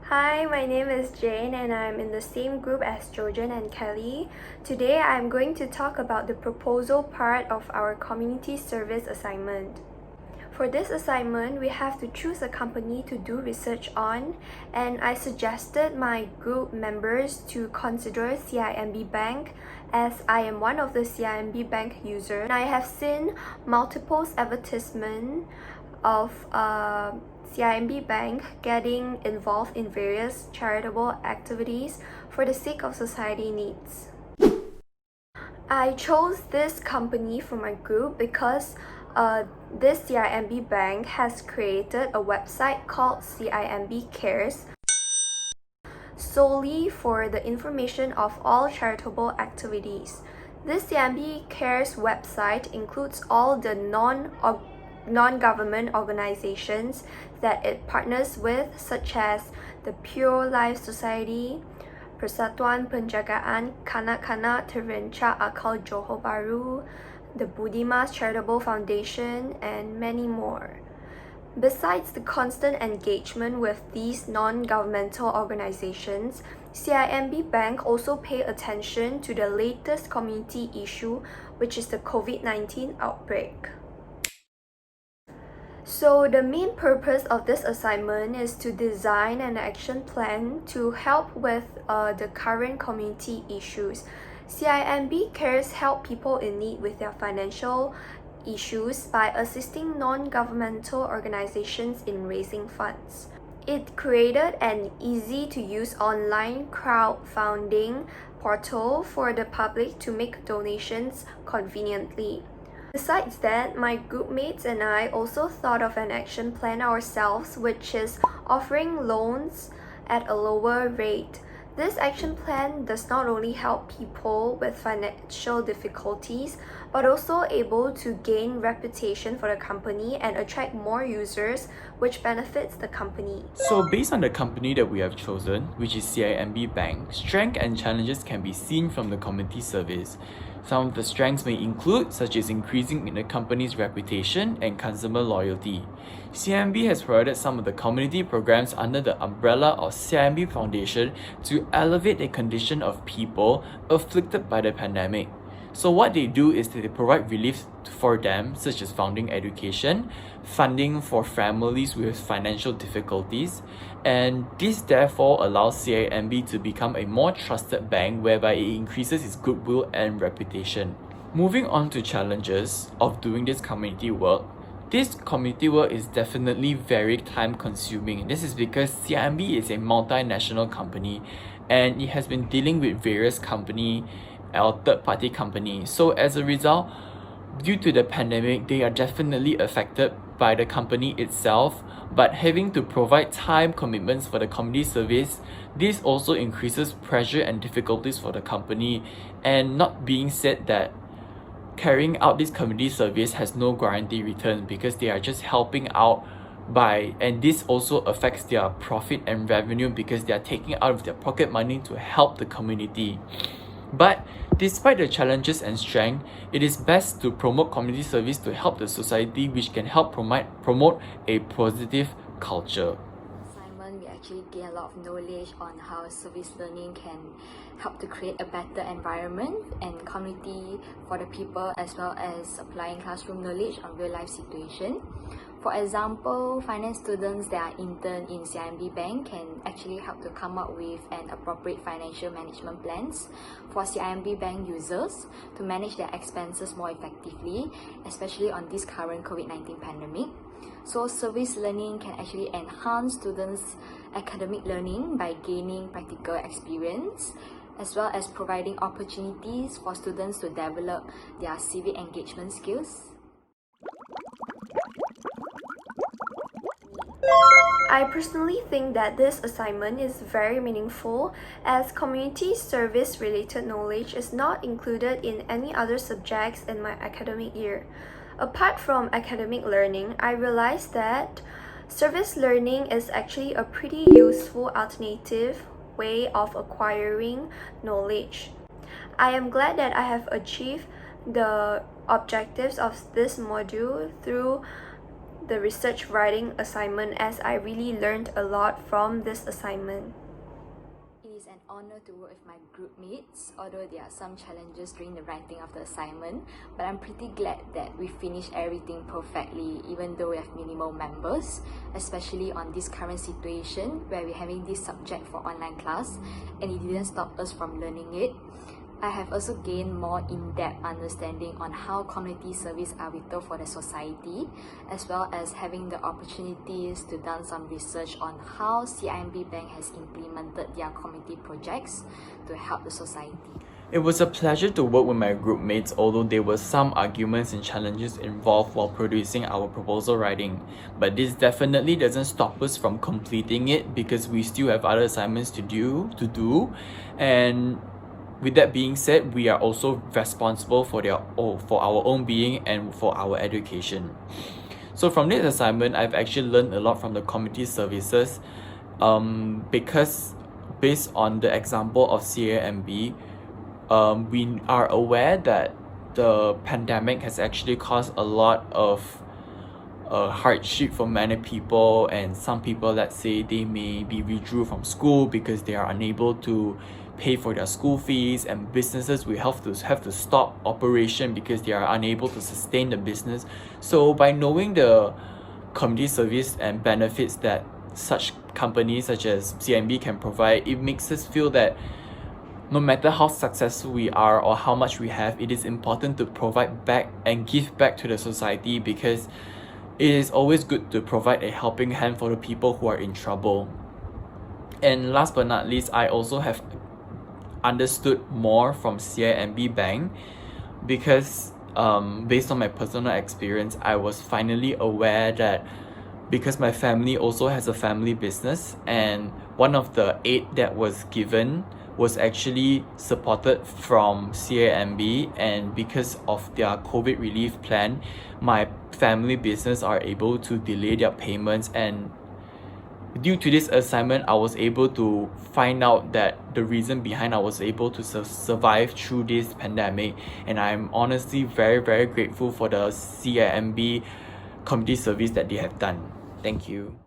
Hi, my name is Jane and I'm in the same group as Jojen and Kelly. Today I'm going to talk about the proposal part of our community service assignment. For this assignment, we have to choose a company to do research on, and I suggested my group members to consider CIMB Bank as I am one of the CIMB Bank users. And I have seen multiple advertisements of CIMB Bank getting involved in various charitable activities for the sake of society needs. I chose this company for my group because this CIMB Bank has created a website called CIMB Cares solely for the information of all charitable activities. This CIMB Cares website includes all the non-government organizations that it partners with, such as the Pure Life Society, Persatuan Penjagaan Kanak-Kanak Terancak Akal Johor Bahru, the Budimas Charitable Foundation, and many more. Besides the constant engagement with these non-governmental organizations, CIMB Bank also pay attention to the latest community issue, which is the COVID-19 outbreak. So the main purpose of this assignment is to design an action plan to help with the current community issues. CIMB Cares help people in need with their financial issues by assisting non-governmental organizations in raising funds. It created an easy-to-use online crowdfunding portal for the public to make donations conveniently. Besides that, my group mates and I also thought of an action plan ourselves, which is offering loans at a lower rate. This action plan does not only help people with financial difficulties, but also able to gain reputation for the company and attract more users, which benefits the company. So based on the company that we have chosen, which is CIMB Bank, strengths and challenges can be seen from the community service. Some of the strengths may include such as increasing in the company's reputation and consumer loyalty. CIMB has provided some of the community programs under the umbrella of CIMB Foundation to elevate the condition of people afflicted by the pandemic. So what they do is that they provide relief for them, such as funding education, funding for families with financial difficulties, and this therefore allows CIMB to become a more trusted bank whereby it increases its goodwill and reputation. Moving on to challenges of doing this community work. This community work is definitely very time consuming. This is because CIMB is a multinational company and it has been dealing with various companies or third-party companies. So as a result, due to the pandemic, they are definitely affected by the company itself, but having to provide time commitments for the community service, this also increases pressure and difficulties for the company. And not being said that carrying out this community service has no guarantee return because they are just helping out and this also affects their profit and revenue because they are taking out of their pocket money to help the community. But despite the challenges and strength, it is best to promote community service to help the society, which can help promote a positive culture. We actually gain a lot of knowledge on how service learning can help to create a better environment and community for the people, as well as applying classroom knowledge on real life situation. For example, finance students that are intern in CIMB Bank can actually help to come up with an appropriate financial management plans for CIMB Bank users to manage their expenses more effectively, especially on this current COVID-19 pandemic. So service learning can actually enhance students' academic learning by gaining practical experience, as well as providing opportunities for students to develop their civic engagement skills. I personally think that this assignment is very meaningful as community service related knowledge is not included in any other subjects in my academic year. Apart from academic learning, I realized that service learning is actually a pretty useful alternative way of acquiring knowledge. I am glad that I have achieved the objectives of this module through the research writing assignment, as I really learned a lot from this assignment. It is an honor to work with my group mates, although there are some challenges during the writing of the assignment, but I'm pretty glad that we finished everything perfectly even though we have minimal members, especially on this current situation where we're having this subject for online class and it didn't stop us from learning it. I have also gained more in-depth understanding on how community service are vital for the society, as well as having the opportunities to do some research on how CIMB Bank has implemented their community projects to help the society. It was a pleasure to work with my group mates, although there were some arguments and challenges involved while producing our proposal writing. But this definitely doesn't stop us from completing it because we still have other assignments to do. And with that being said, we are also responsible for our own being and for our education. So from this assignment, I've actually learned a lot from the community services because based on the example of CIMB, we are aware that the pandemic has actually caused a lot of hardship for many people, and some people, let's say, they may be withdrew from school because they are unable to pay for their school fees, and businesses will have to stop operation because they are unable to sustain the business. So by knowing the community service and benefits that such companies such as CIMB can provide, it makes us feel that no matter how successful we are or how much we have, it is important to provide back and give back to the society, because it is always good to provide a helping hand for the people who are in trouble. And last but not least, I also have understood more from CIMB Bank because based on my personal experience, I was finally aware that because my family also has a family business, and one of the aid that was given was actually supported from CIMB, and because of their COVID relief plan, my family business are able to delay their payments. And due to this assignment, I was able to find out that the reason behind I was able to survive through this pandemic, and I'm honestly very, very grateful for the CIMB community service that they have done. Thank you.